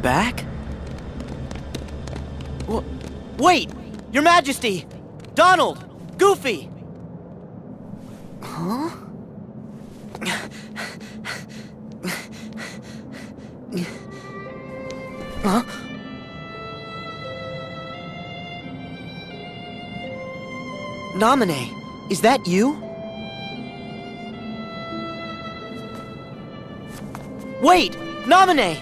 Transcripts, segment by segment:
back? Wait! Your Majesty! Donald! Goofy! Huh? Huh? Naminé, is that you? Wait! Naminé!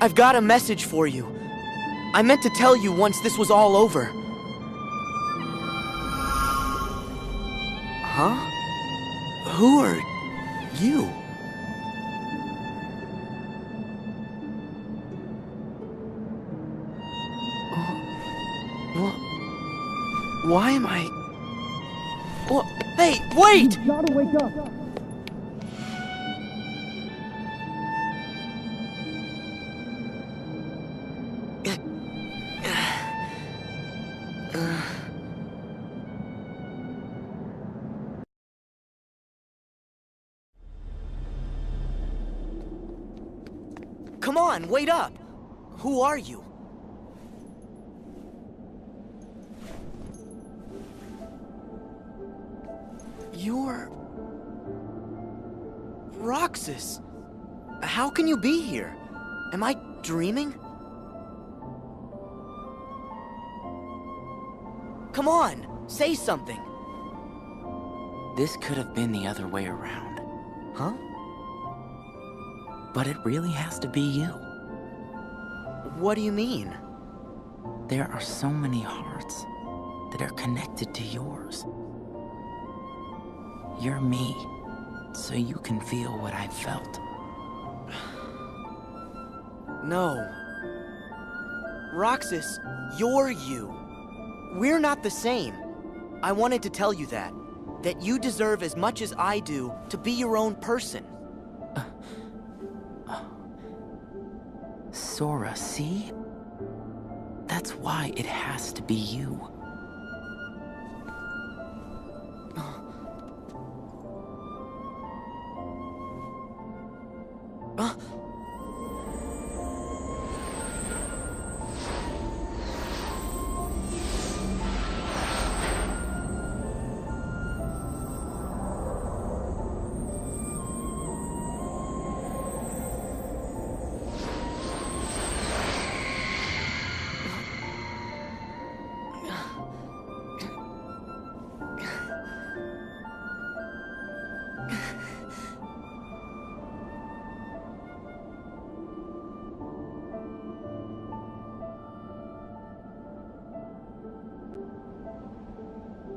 I've got a message for you. I meant to tell you once this was all over. Huh? Who are you? Why am I... Hey, wait! You gotta wake up! Come on, wait up! Who are you? You're... Roxas! How can you be here? Am I dreaming? Come on, say something! This could have been the other way around. Huh? But it really has to be you. What do you mean? There are so many hearts that are connected to yours. You're me, so you can feel what I felt. No. Roxas, you're you. We're not the same. I wanted to tell you that. That you deserve as much as I do to be your own person. Sora, see? That's why it has to be you.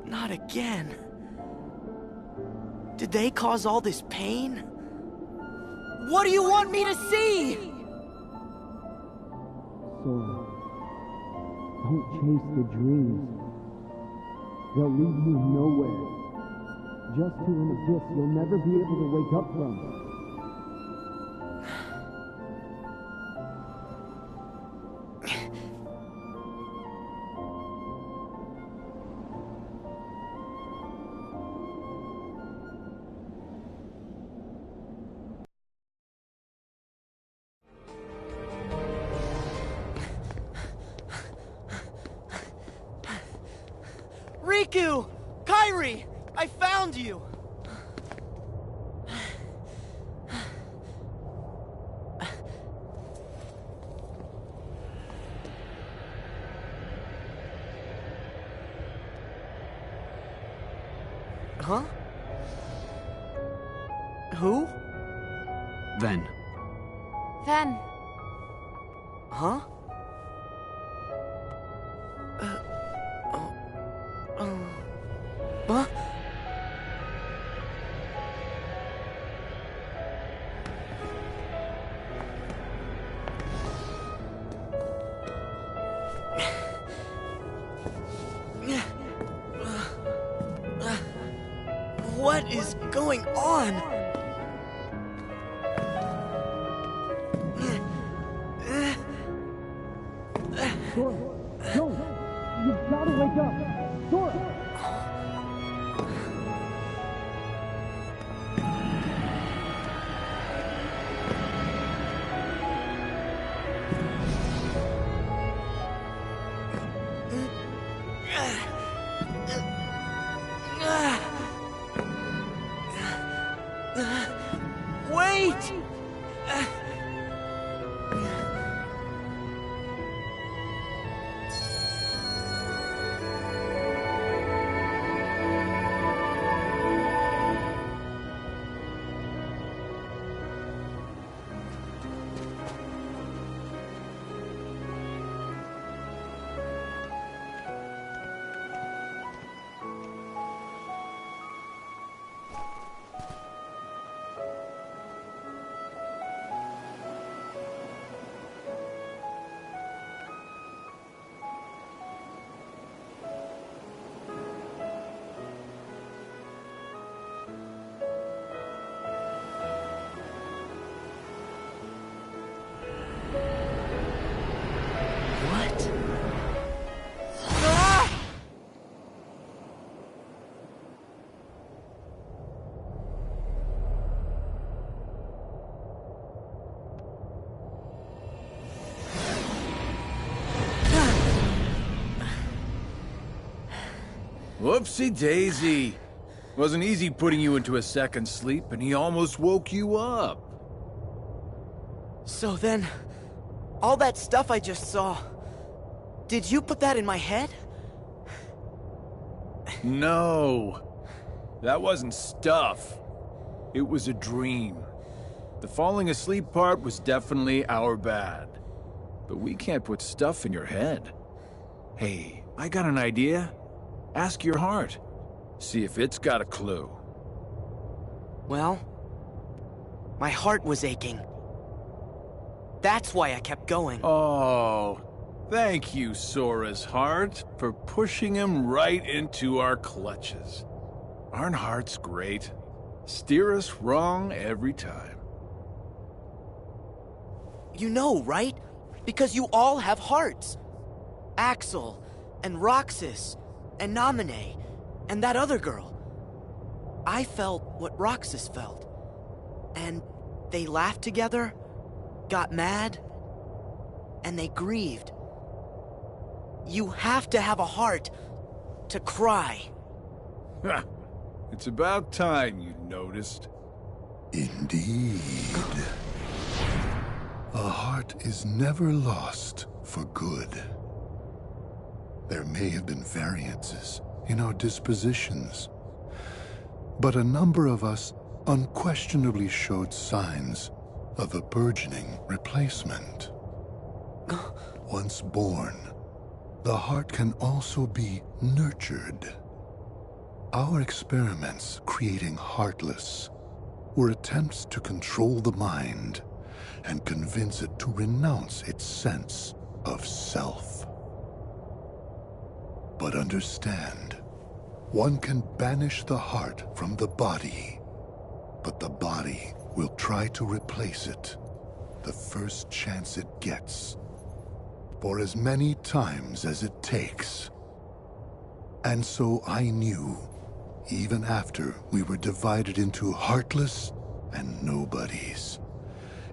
Not again. Did they cause all this pain? What do you want me to see? Sora, don't chase the dreams. They'll lead you nowhere. Just to an abyss you'll never be able to wake up from. Riku! Kairi! I found you! Huh? Who? Ven. Ven. Huh? Huh? What is going on? Sora, no! You've gotta wake up! Sora! Whoopsie daisy. Wasn't easy putting you into a second sleep, and he almost woke you up. So then, all that stuff I just saw, did you put that in my head? No. That wasn't stuff. It was a dream. The falling asleep part was definitely our bad. But we can't put stuff in your head. Hey, I got an idea. Ask your heart. See if it's got a clue. Well, my heart was aching. That's why I kept going. Oh, thank you, Sora's heart, for pushing him right into our clutches. Aren't hearts great? Steer us wrong every time. You know, right? Because you all have hearts. Axel, and Roxas, and Naminé, and that other girl. I felt what Roxas felt. And they laughed together, got mad, and they grieved. You have to have a heart to cry. It's about time you noticed. Indeed. A heart is never lost for good. There may have been variances in our dispositions, but a number of us unquestionably showed signs of a burgeoning replacement. Once born, the heart can also be nurtured. Our experiments creating Heartless were attempts to control the mind and convince it to renounce its sense of self. But understand, one can banish the heart from the body, but the body will try to replace it the first chance it gets, for as many times as it takes. And so I knew, even after we were divided into Heartless and Nobodies,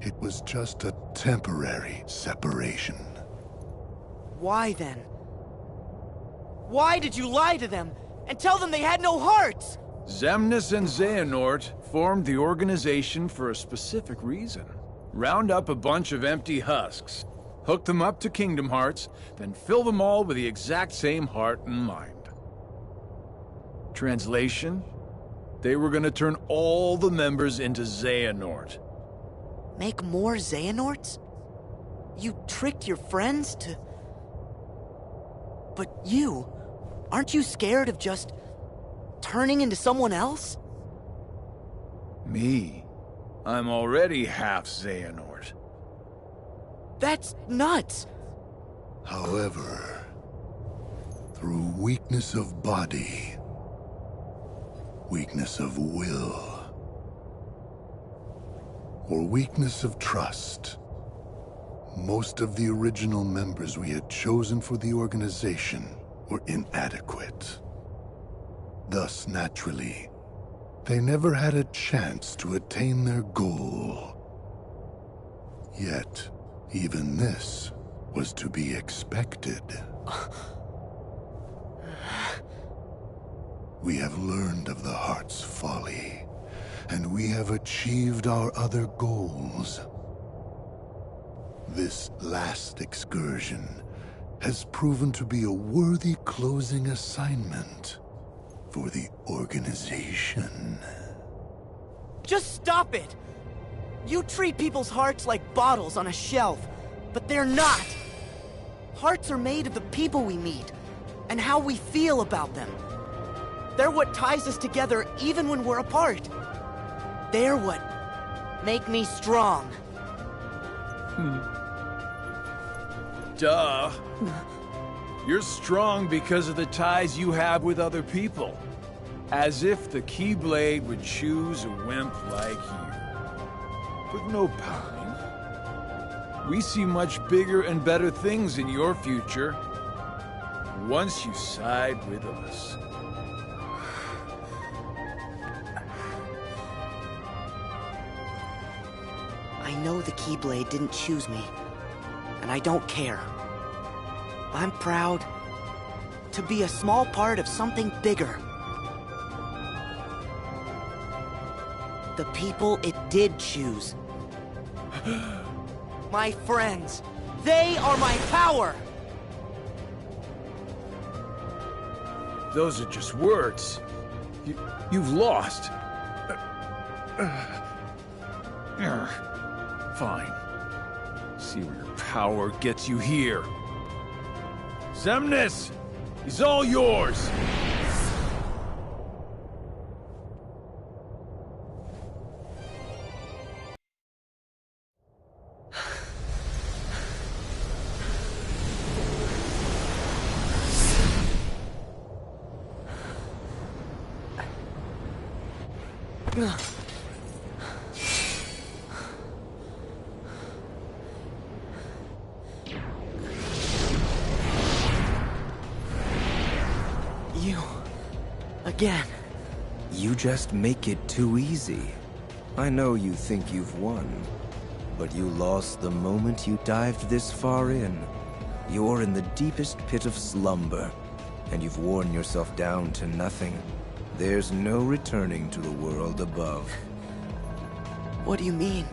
it was just a temporary separation. Why then? Why did you lie to them and tell them they had no hearts? Xemnas and Xehanort formed the organization for a specific reason. Round up a bunch of empty husks, hook them up to Kingdom Hearts, then fill them all with the exact same heart and mind. Translation? They were gonna turn all the members into Xehanort. Make more Xehanorts? You tricked your friends to... But you... aren't you scared of just... turning into someone else? Me? I'm already half Xehanort. That's nuts! However, through weakness of body, weakness of will, or weakness of trust, most of the original members we had chosen for the organization were inadequate. Thus, naturally, they never had a chance to attain their goal. Yet, even this was to be expected. We have learned of the heart's folly, and we have achieved our other goals. This last excursion has proven to be a worthy closing assignment for the organization. Just stop it! You treat people's hearts like bottles on a shelf, but they're not! Hearts are made of the people we meet, and how we feel about them. They're what ties us together even when we're apart. They're what make me strong. Duh. You're strong because of the ties you have with other people. As if the Keyblade would choose a wimp like you. But no pouting. We see much bigger and better things in your future. Once you side with us. I know the Keyblade didn't choose me, and I don't care. I'm proud to be a small part of something bigger. The people it did choose. My friends, they are my power! Those are just words. You've lost. Fine. See where your power gets you here. Xemnas is all yours! You... again. You just make it too easy. I know you think you've won, but you lost the moment you dived this far in. You're in the deepest pit of slumber, and you've worn yourself down to nothing. There's no returning to the world above. What do you mean?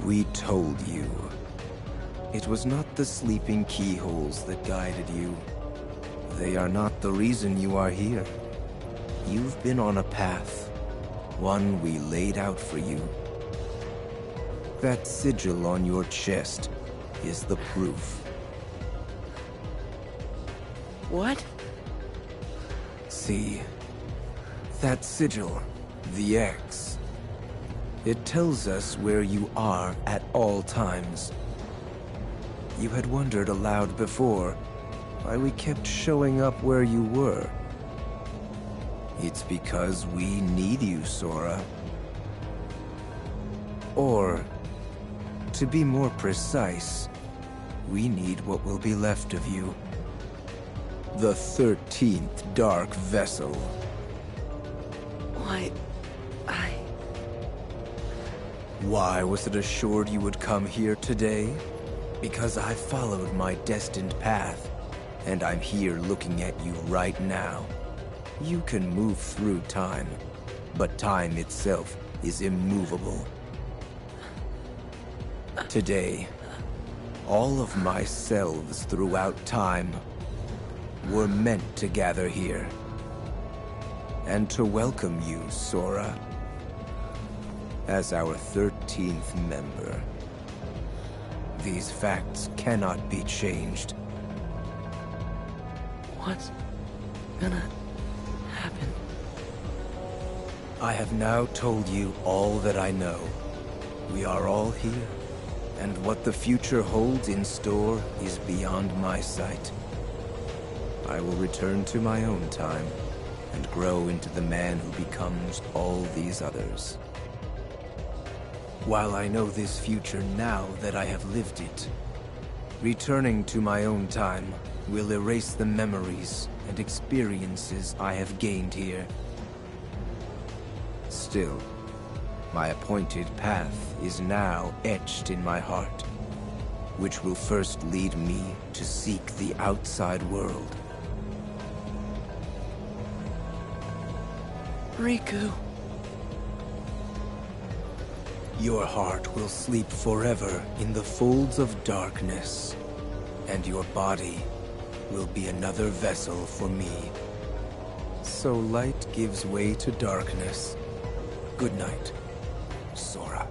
We told you. It was not the sleeping keyholes that guided you. They are not the reason you are here. You've been on a path, one we laid out for you. That sigil on your chest is the proof. What? See, that sigil, the X. It tells us where you are at all times. You had wondered aloud before why we kept showing up where you were. It's because we need you, Sora. Or, to be more precise, we need what will be left of you. The 13th Dark Vessel. Why... Why was it assured you would come here today? Because I followed my destined path, and I'm here looking at you right now. You can move through time, but time itself is immovable. Today, all of my selves throughout time were meant to gather here, and to welcome you, Sora, as our 13th member. These facts cannot be changed. What's gonna happen? I have now told you all that I know. We are all here, and what the future holds in store is beyond my sight. I will return to my own time, and grow into the man who becomes all these others. While I know this future now that I have lived it, returning to my own time will erase the memories and experiences I have gained here. Still, my appointed path is now etched in my heart, which will first lead me to seek the outside world. Riku... Your heart will sleep forever in the folds of darkness, and your body will be another vessel for me. So light gives way to darkness. Good night, Sora.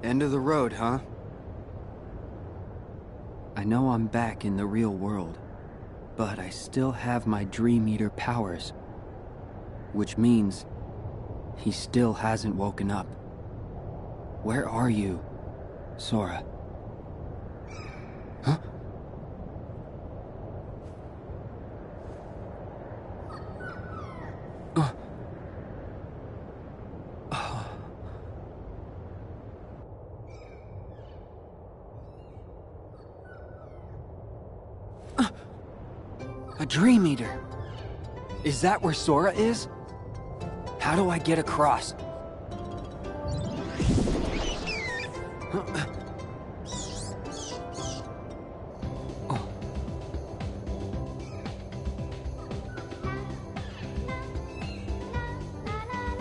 End of the road, huh? I know I'm back in the real world, but I still have my Dream Eater powers. Which means he still hasn't woken up. Where are you, Sora? Huh? A Dream Eater. Is that where Sora is? How do I get across?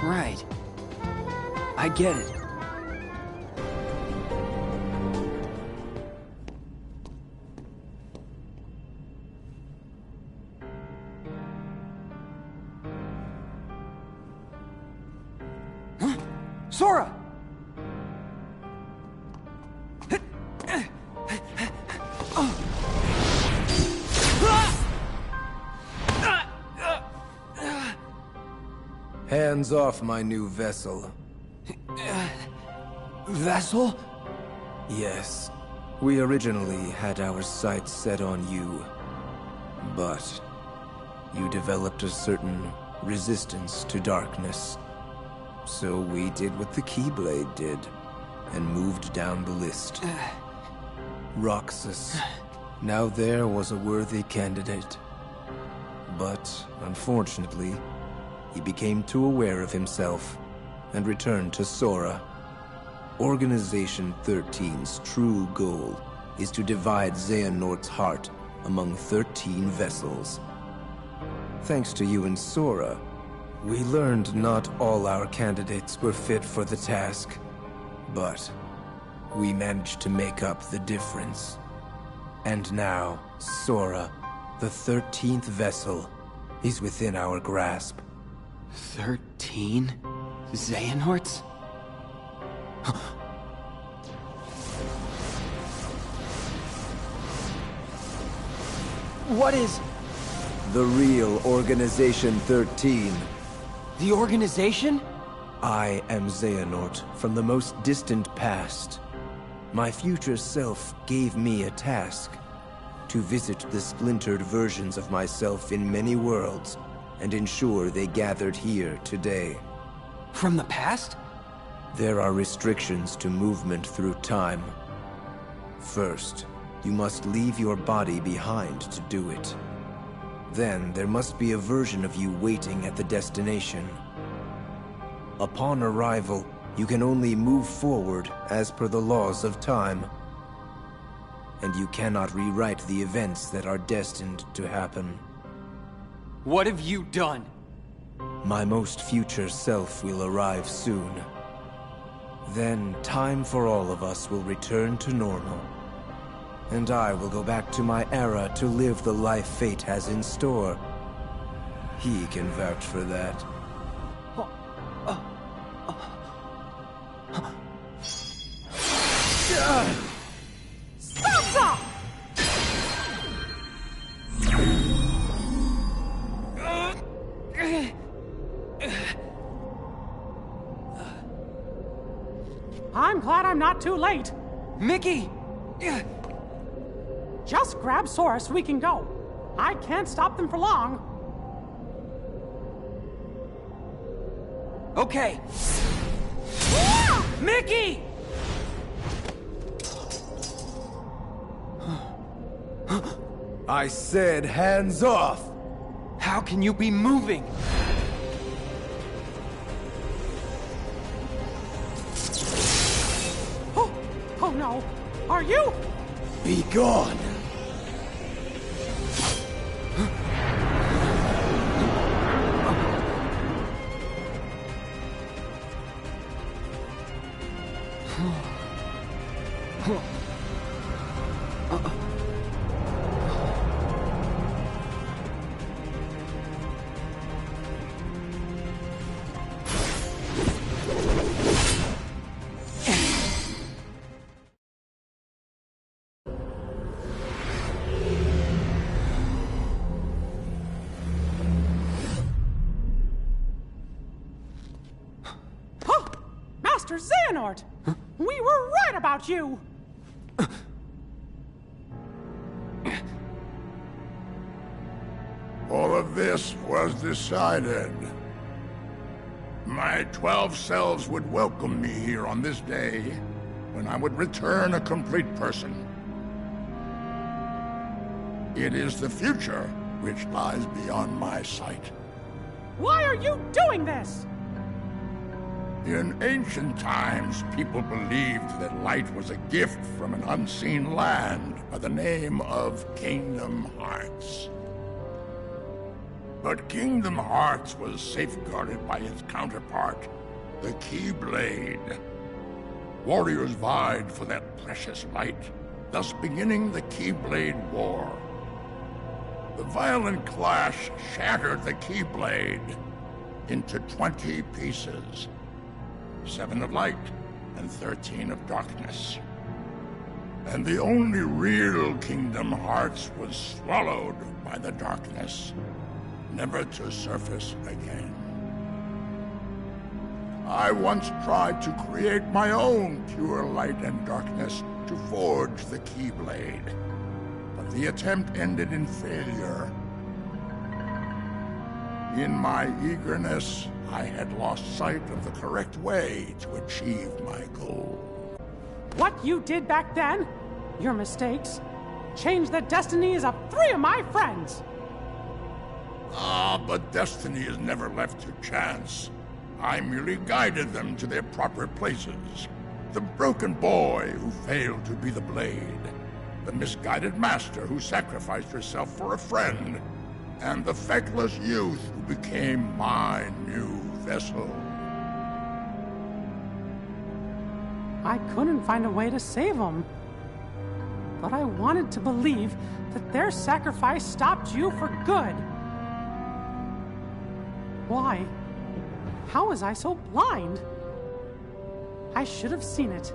Right. I get it. Sora! Hands off my new vessel. Vessel? Yes. We originally had our sights set on you. But you developed a certain resistance to darkness. So we did what the Keyblade did, and moved down the list. Roxas. Now there was a worthy candidate. But, unfortunately, he became too aware of himself, and returned to Sora. Organization 13's true goal is to divide Xehanort's heart among 13 vessels. Thanks to you and Sora, we learned not all our candidates were fit for the task, but we managed to make up the difference. And now, Sora, the 13th vessel, is within our grasp. 13 Xehanorts? What is... The real Organization 13. the organization? I am Xehanort from the most distant past. My future self gave me a task: to visit the splintered versions of myself in many worlds and ensure they gathered here today. From the past? There are restrictions to movement through time. First, you must leave your body behind to do it. Then there must be a version of you waiting at the destination. Upon arrival, you can only move forward as per the laws of time. And you cannot rewrite the events that are destined to happen. What have you done? My most future self will arrive soon. Then time for all of us will return to normal. And I will go back to my era to live the life fate has in store. He can vouch for that. Stop! I'm glad I'm not too late. Mickey! Just grab Sora so we can go. I can't stop them for long. Okay. Mickey! I said hands off! How can you be moving? Oh no. Are you? Be gone! Xehanort! We were right about you! All of this was decided. My 12 selves would welcome me here on this day, when I would return a complete person. It is the future which lies beyond my sight. Why are you doing this? In ancient times, people believed that light was a gift from an unseen land by the name of Kingdom Hearts. But Kingdom Hearts was safeguarded by its counterpart, the Keyblade. Warriors vied for that precious light, thus beginning the Keyblade War. The violent clash shattered the Keyblade into 20 pieces. 7 of light and 13 of darkness. And the only real Kingdom Hearts was swallowed by the darkness, never to surface again. I once tried to create my own pure light and darkness to forge the Keyblade, but the attempt ended in failure. In my eagerness, I had lost sight of the correct way to achieve my goal. What you did back then, your mistakes, changed the destinies of 3 of my friends. But destiny is never left to chance. I merely guided them to their proper places. The broken boy who failed to be the blade, the misguided master who sacrificed herself for a friend, and the feckless youth who became my new vessel. I couldn't find a way to save them. But I wanted to believe that their sacrifice stopped you for good. Why? How was I so blind? I should have seen it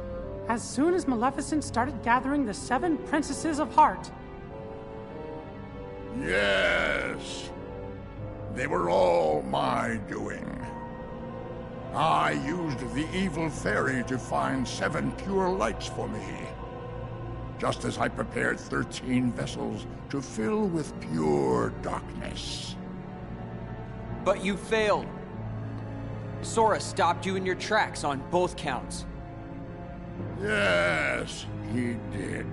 as soon as Maleficent started gathering the 7 princesses of heart. Yes. They were all my doing. I used the evil fairy to find 7 pure lights for me, just as I prepared 13 vessels to fill with pure darkness. But you failed. Sora stopped you in your tracks on both counts. Yes, he did.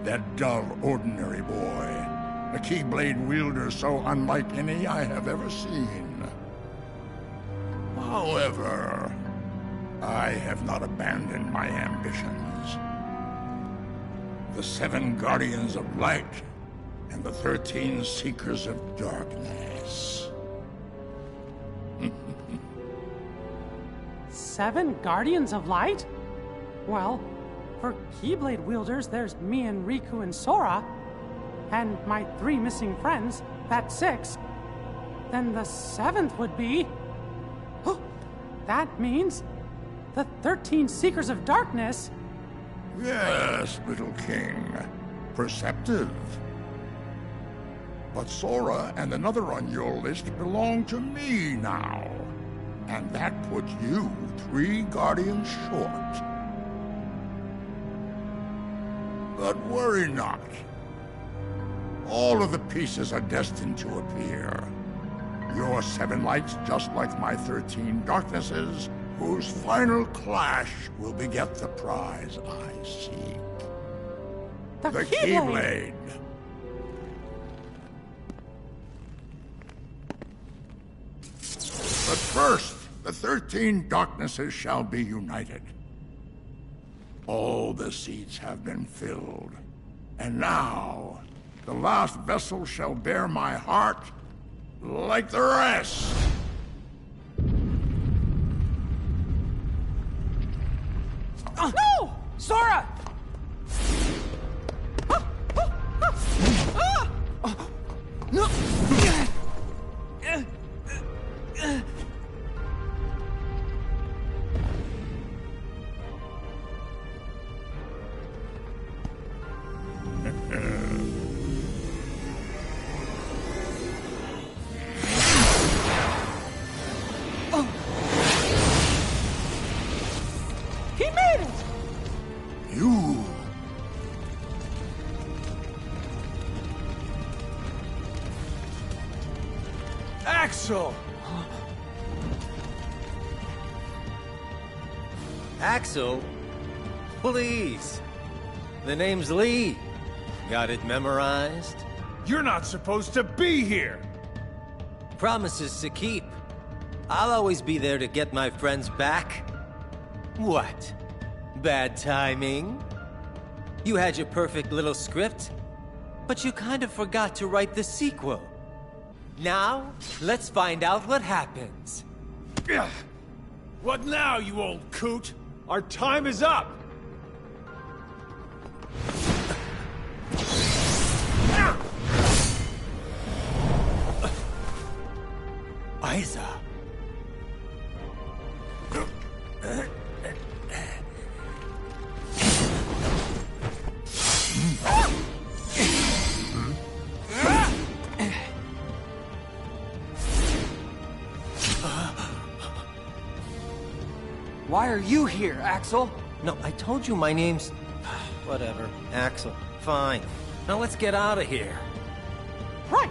That dull, ordinary boy. A Keyblade wielder so unlike any I have ever seen. However, I have not abandoned my ambitions. The 7 Guardians of Light and the 13 Seekers of Darkness. 7 Guardians of Light? Well, for Keyblade wielders, there's me and Riku and Sora. And my 3 missing friends, that's 6. Then the 7th would be... that means the 13 Seekers of Darkness. Yes, little king. Perceptive. But Sora and another on your list belong to me now. And that puts you 3 Guardians short. But worry not. All of the pieces are destined to appear. Your 7 lights, just like my 13 darknesses, whose final clash will beget the prize I seek. The Keyblade. But first, the 13 darknesses shall be united. All the seats have been filled. And now, the last vessel shall bear my heart like the rest. No! Sora! No! He made it! You... Axel! Axel? Please. The name's Lee. Got it memorized? You're not supposed to be here! Promises to keep. I'll always be there to get my friends back. What? Bad timing? You had your perfect little script, but you kind of forgot to write the sequel. Now, let's find out what happens. What now, you old coot? Our time is up! Isa. Why are you here, Axel? No, I told you my name's... Whatever. Axel. Fine. Now let's get out of here. Right!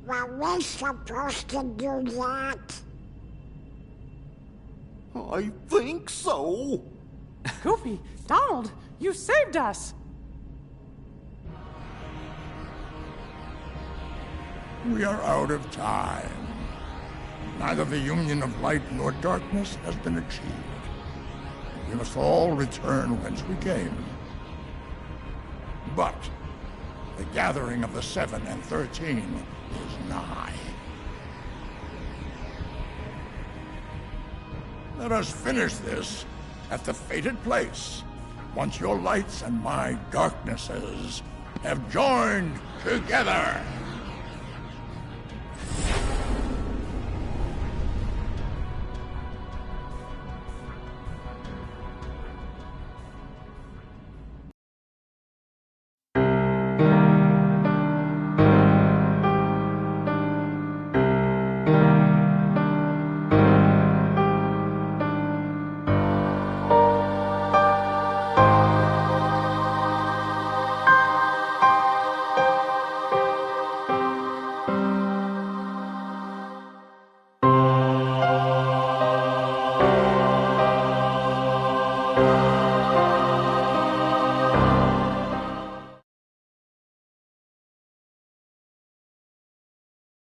Were we supposed to do that? I think so. Goofy, Donald, you saved us! We are out of time. Neither the union of light nor darkness has been achieved. We must all return whence we came. But the gathering of the 7 and 13 is nigh. Let us finish this at the fated place, once your lights and my darknesses have joined together.